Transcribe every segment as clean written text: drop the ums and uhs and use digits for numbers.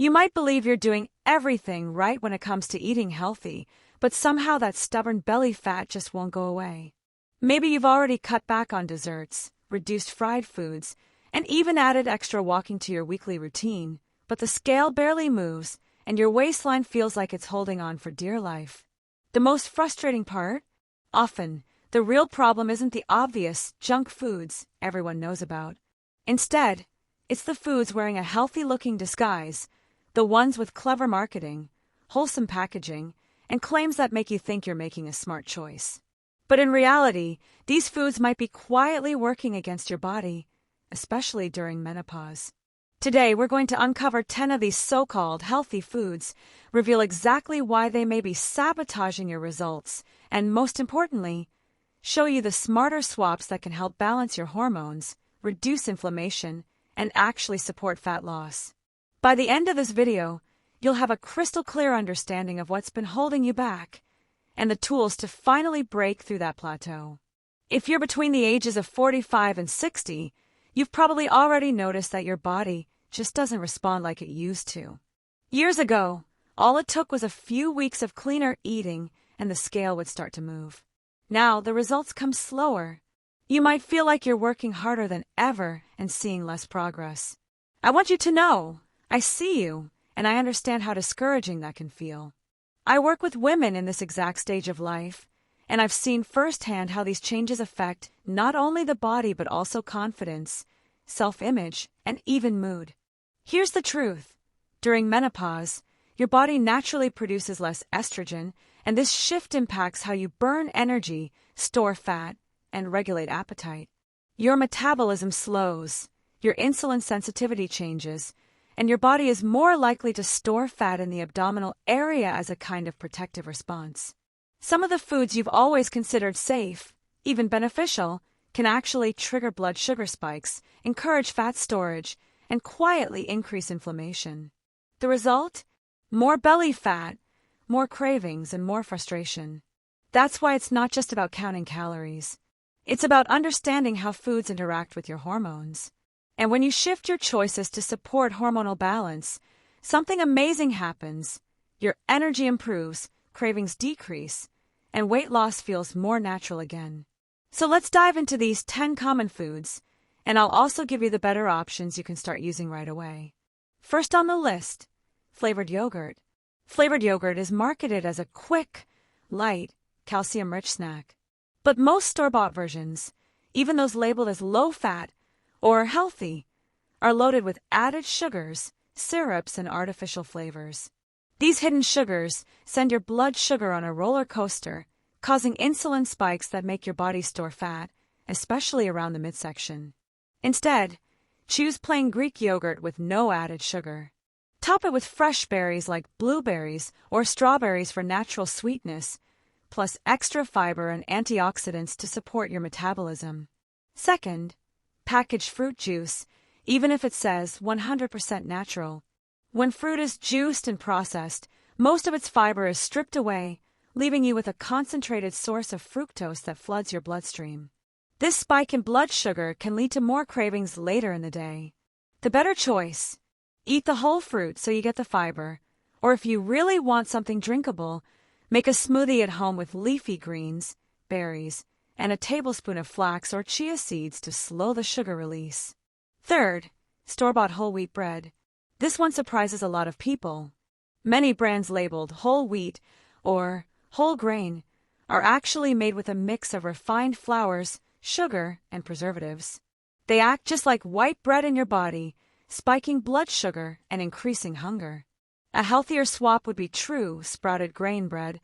You might believe you're doing everything right when it comes to eating healthy, but somehow that stubborn belly fat just won't go away. Maybe you've already cut back on desserts, reduced fried foods, and even added extra walking to your weekly routine, but the scale barely moves and your waistline feels like it's holding on for dear life. The most frustrating part? Often, the real problem isn't the obvious junk foods everyone knows about. Instead, it's the foods wearing a healthy-looking disguise, the ones with clever marketing, wholesome packaging, and claims that make you think you're making a smart choice. But in reality, these foods might be quietly working against your body, especially during menopause. Today, we're going to uncover 10 of these so-called healthy foods, reveal exactly why they may be sabotaging your results, and most importantly, show you the smarter swaps that can help balance your hormones, reduce inflammation, and actually support fat loss. By the end of this video, you'll have a crystal clear understanding of what's been holding you back, and the tools to finally break through that plateau. If you're between the ages of 45 and 60, you've probably already noticed that your body just doesn't respond like it used to. Years ago, all it took was a few weeks of cleaner eating and the scale would start to move. Now, the results come slower. You might feel like you're working harder than ever and seeing less progress. I want you to know, I see you, and I understand how discouraging that can feel. I work with women in this exact stage of life, and I've seen firsthand how these changes affect not only the body but also confidence, self-image, and even mood. Here's the truth. During menopause, your body naturally produces less estrogen, and this shift impacts how you burn energy, store fat, and regulate appetite. Your metabolism slows, your insulin sensitivity changes, and your body is more likely to store fat in the abdominal area as a kind of protective response. Some of the foods you've always considered safe, even beneficial, can actually trigger blood sugar spikes, encourage fat storage, and quietly increase inflammation. The result? More belly fat, more cravings, and more frustration. That's why it's not just about counting calories. It's about understanding how foods interact with your hormones. And when you shift your choices to support hormonal balance, something amazing happens. Your energy improves, cravings decrease, and weight loss feels more natural again. So let's dive into these 10 common foods, and I'll also give you the better options you can start using right away. First on the list, flavored yogurt. Flavored yogurt is marketed as a quick, light, calcium-rich snack. But most store-bought versions, even those labeled as low-fat or healthy, are loaded with added sugars, syrups, and artificial flavors. These hidden sugars send your blood sugar on a roller coaster, causing insulin spikes that make your body store fat, especially around the midsection. Instead, choose plain Greek yogurt with no added sugar. Top it with fresh berries like blueberries or strawberries for natural sweetness, plus extra fiber and antioxidants to support your metabolism. Second, packaged fruit juice, even if it says 100% natural. When fruit is juiced and processed, most of its fiber is stripped away, leaving you with a concentrated source of fructose that floods your bloodstream. This spike in blood sugar can lead to more cravings later in the day. The better choice: eat the whole fruit so you get the fiber, or if you really want something drinkable, make a smoothie at home with leafy greens, berries, and a tablespoon of flax or chia seeds to slow the sugar release. Third, store-bought whole wheat bread. This one surprises a lot of people. Many brands labeled whole wheat or whole grain are actually made with a mix of refined flours, sugar, and preservatives. They act just like white bread in your body, spiking blood sugar and increasing hunger. A healthier swap would be true sprouted grain bread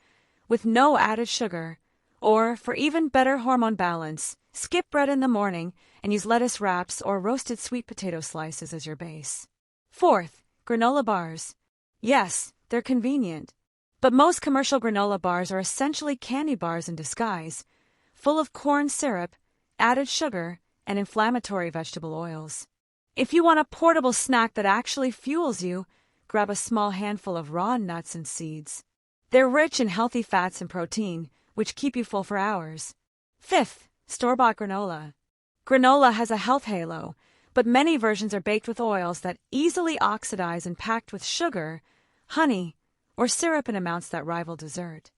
with no added sugar, or for even better hormone balance, skip bread in the morning and use lettuce wraps or roasted sweet potato slices as your base. Fourth, granola bars. Yes, they're convenient, but most commercial granola bars are essentially candy bars in disguise, full of corn syrup, added sugar, and inflammatory vegetable oils. If you want a portable snack that actually fuels you, grab a small handful of raw nuts and seeds. They're rich in healthy fats and protein, which keep you full for hours. Fifth, store-bought granola. Granola has a health halo, but many versions are baked with oils that easily oxidize and packed with sugar, honey, or syrup in amounts that rival dessert.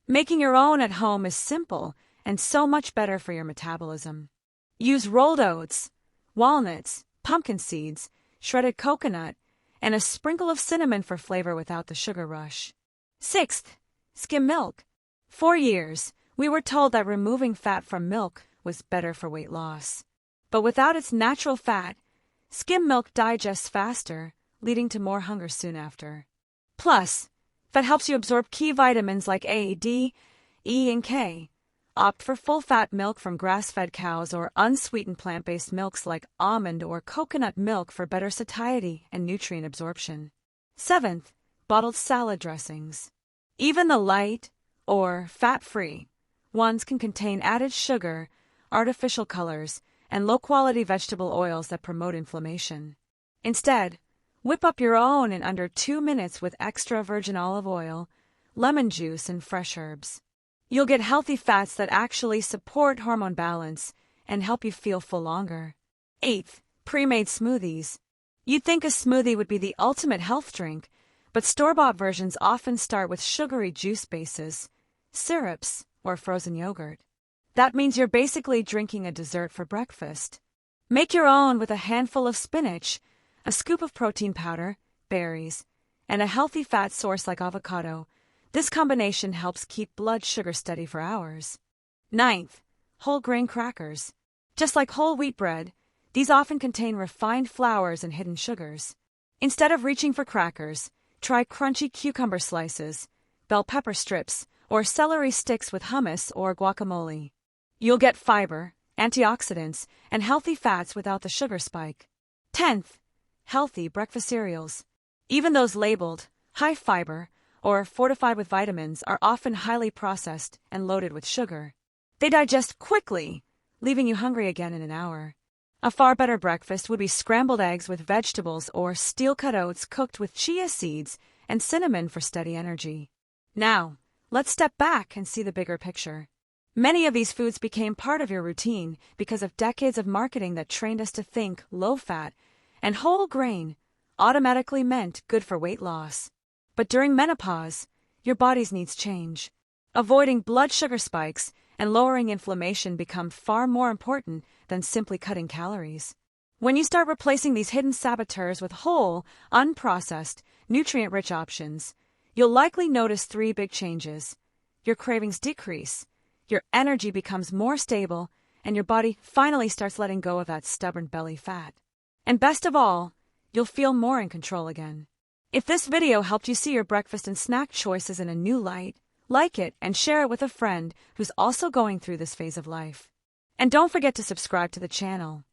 Making your own at home is simple and so much better for your metabolism. Use rolled oats, walnuts, pumpkin seeds, shredded coconut, and a sprinkle of cinnamon for flavor without the sugar rush. 6th, skim milk. For years, we were told that removing fat from milk was better for weight loss. But without its natural fat, skim milk digests faster, leading to more hunger soon after. Plus, fat helps you absorb key vitamins like A, D, E, and K. Opt for full-fat milk from grass-fed cows or unsweetened plant-based milks like almond or coconut milk for better satiety and nutrient absorption. 7th, bottled salad dressings. Even the light, or fat-free, ones can contain added sugar, artificial colors, and low-quality vegetable oils that promote inflammation. Instead, whip up your own in under 2 minutes with extra virgin olive oil, lemon juice, and fresh herbs. You'll get healthy fats that actually support hormone balance and help you feel full longer. 8th, pre-made smoothies. You'd think a smoothie would be the ultimate health drink, but store-bought versions often start with sugary juice bases, syrups, or frozen yogurt. That means you're basically drinking a dessert for breakfast. Make your own with a handful of spinach, a scoop of protein powder, berries, and a healthy fat source like avocado. This combination helps keep blood sugar steady for hours. 9th, whole grain crackers. Just like whole wheat bread, these often contain refined flours and hidden sugars. Instead of reaching for crackers, try crunchy cucumber slices, bell pepper strips, or celery sticks with hummus or guacamole. You'll get fiber, antioxidants, and healthy fats without the sugar spike. 10th, healthy breakfast cereals. Even those labeled high fiber or fortified with vitamins are often highly processed and loaded with sugar. They digest quickly, leaving you hungry again in an hour. A far better breakfast would be scrambled eggs with vegetables or steel-cut oats cooked with chia seeds and cinnamon for steady energy. Now, let's step back and see the bigger picture. Many of these foods became part of your routine because of decades of marketing that trained us to think low-fat and whole grain automatically meant good for weight loss. But during menopause, your body's needs change. Avoiding blood sugar spikes and lowering inflammation become far more important than simply cutting calories. When you start replacing these hidden saboteurs with whole, unprocessed, nutrient-rich options, you'll likely notice 3 big changes. Your cravings decrease, your energy becomes more stable, and your body finally starts letting go of that stubborn belly fat. And best of all, you'll feel more in control again. If this video helped you see your breakfast and snack choices in a new light, like it and share it with a friend who's also going through this phase of life. And don't forget to subscribe to the channel.